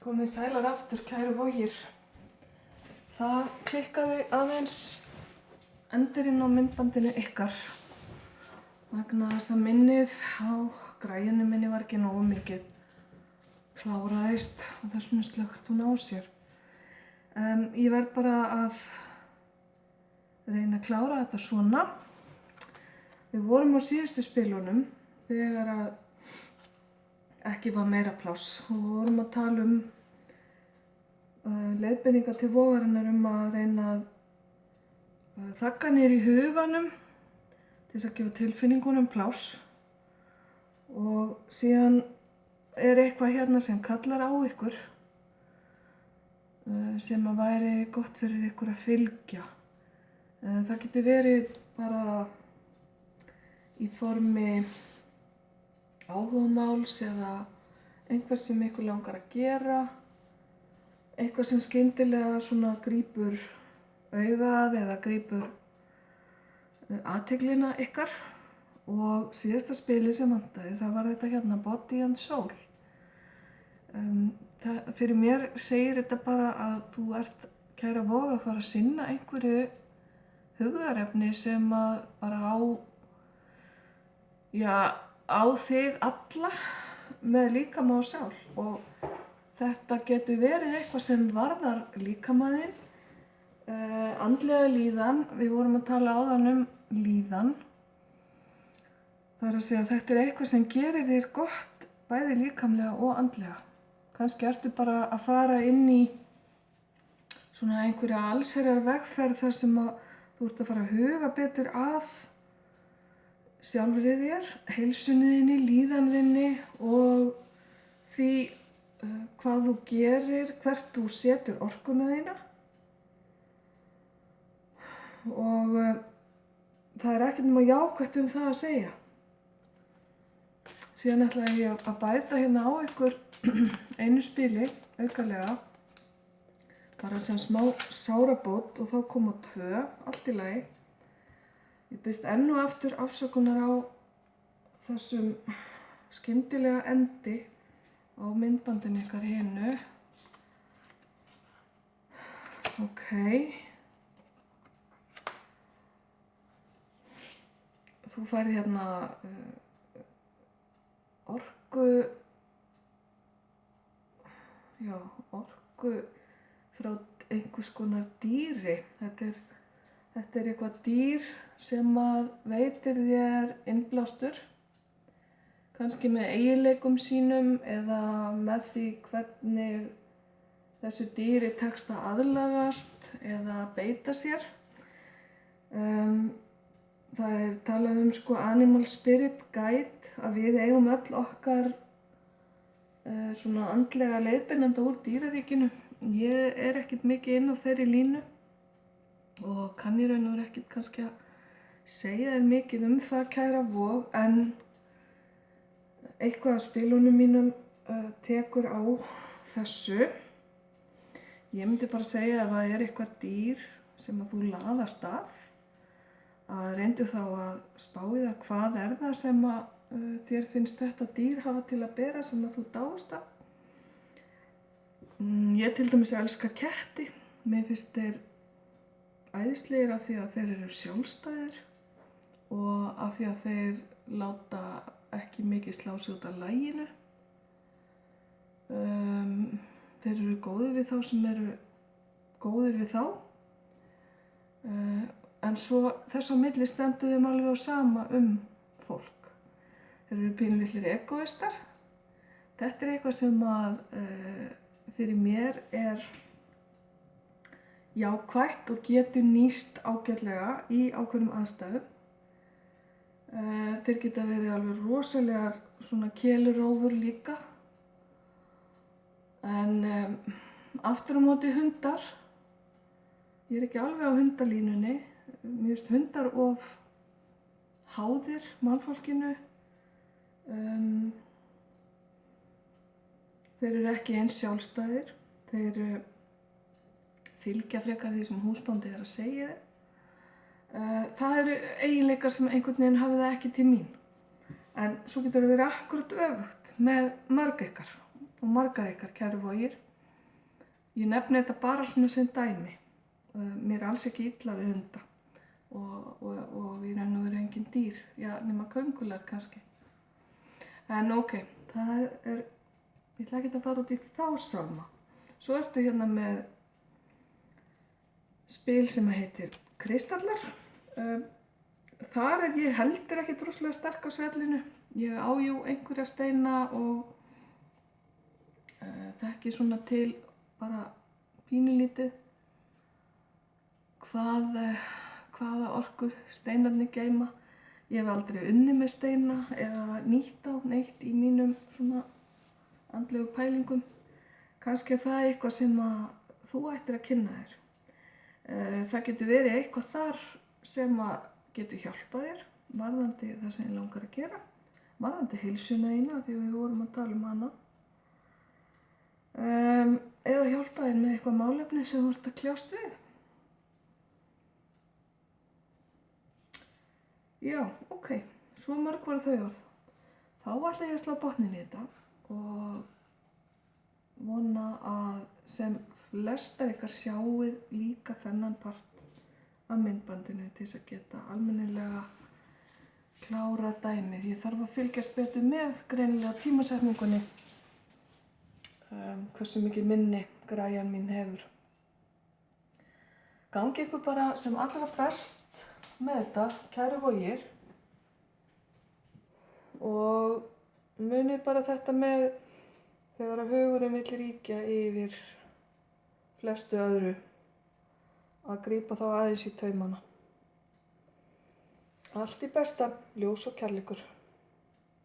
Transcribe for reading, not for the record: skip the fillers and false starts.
Komið sælar aftur, kæru Vogir. Það klikkaði aðeins endirinn á myndbandinu ykkar vegna þess að minnið á græjunni minni var ekki nógu mikið kláraðist og þess vegna slökkt hún á sér. Ég verð bara að reyna að klára þetta svona. Við vorum á síðustu spilunum þegar að ekki var meira pláss og við vorum að tala leiðbeiningar til vogarinnar að reyna að þagga niður í huganum til þess að gefa tilfinningunum pláss og síðan eitthvað hérna sem kallar á ykkur sem að væri gott fyrir ykkur að fylgja. Það getur verið bara í formi áhugamáls eða einhver sem ykkur langar að gera, eitthvað sem skyndilega svona grípur augað eða grípur athyglina ykkar. Og síðasta spilið sem vantaði, það var þetta hérna Body and Soul. Fyrir mér segir þetta bara að þú ert, kæra Vog, að fara að sinna einhverju hugðarefni sem að bara á þig alla með líkama og sál. Og þetta getur verið eitthvað sem varðar líkamaðinn, andlega líðan. Við vorum að tala áðan líðan. Það er að segja að þetta er eitthvað sem gerir þér gott bæði líkamlega og andlega. Kannski ertu bara að fara inn í svona einhverja allsherjar vegferð þar sem að þú ert að fara að huga betur að sjálfri þér, heilsunni þinni, líðan þinni og því hvað þú gerir, hvert þú setur orkuna þína. Og það er ekkert nema jákvætt það að segja. Síðan ætla ég að bæta hérna á ykkur einu spili, aukalega, bara sem smá sárabót og þá koma 2, allt í lagi. Ég biðst enn og aftur afsökunar á þessum skyndilega endi á myndbandinu ykkar hinu. Ok. Þú færð hérna orku frá einhvers konar dýri. Þetta er eitthvað dýr sem að veitir þér innblástur, kannski með eiginleikum sínum eða með því hvernig þessu dýri tekst að aðlagast eða beita sér. Það er talað Animal Spirit Guide, að við eigum öll okkar svona andlega leiðbeinanda úr dýraríkinu. Ég er ekkert mikið inn á þeirri línu og kann í raun og veru ekkert kannski að segja þér mikið það, kæra Vog, en eitthvað af spilunum mínum tekur á þessu. Ég myndi bara segja að það er eitthvað dýr sem að þú laðast að reyndu þá að spá í það hvað er það sem að þér finnst þetta dýr hafa til að bera sem að þú dáist að. Ég til dæmis elska ketti. Mér finnst þeir æðislegir af því að þeir eru sjálfstæðir og af því að þeir láta ekki mikið slá sig út af laginu. Þeir eru góðir við þá sem eru góðir við þá. En svo þess á milli stendur þeim alveg á sama fólk. Þeir eru pínulitlir egoistar. Þetta er eitthvað sem að fyrir mér er jákvætt og getur nýst ágætlega í ákveðnum aðstæðum. Þeir geta verið alveg rosalegar svona kelurófur líka. En aftur á móti hundar. Ég er ekki alveg á hundalínunni. Mér finnst hundar of háðir mannfólkinu. Þeir eru ekki eins sjálfstæðir. Þeir fylgja frekar því sem húsbóndi er að segja þeim. Það eru eiginleikar sem einhvern veginn hafi það ekki til mín. En svo getur það verið akkurat öfugt með mörg ykkar og margar ykkar, kæru Vogir. Ég nefni þetta bara svona sem dæmi. Mér er alls ekki illa við hunda og í raun og veru engin dýr, já, nema köngular kannski. En ok, ég ætla ekki að fara út í þá sálma. Svo ertu hérna með spil sem heitir Kristallar. Þar er ég heldur ekki droslega sterk á svellinu. Ég á einhverja steina og þekki svona til bara pínulítið hvaða orku steinarnir geyma. Ég hef aldrei unnið með steina eða nýtt á neitt í mínum svona andlegu pælingum. Kannski það eitthvað sem að þú ættir að kynna þér. Það getur verið eitthvað þar sem að getur hjálpað þér varðandi það sem ég langar að gera, varðandi heilsuna þína því við vorum að tala um hana. Eða hjálpað þér með eitthvað málefni sem þú ert að kljást við. Já, ok, svo mörg voru þau orð. Þá ætla ég að slá botninn í þetta og vona að sem flestar ykkar sjáið líka þennan part af myndbandinu til þess að geta almennilega klárað dæmið. Ég þarf að fylgjast betur með greinilega tímasetningunni, hversu mikið minni græjan mín hefur. Gangi ykkur bara sem allra best með þetta, kæru Vogir. Og munið bara þetta með þegar að hugurinn vill ríkja yfir flestu öðru, að grípa þá aðeins í taumana. Allt í besta, ljós og kærleikur.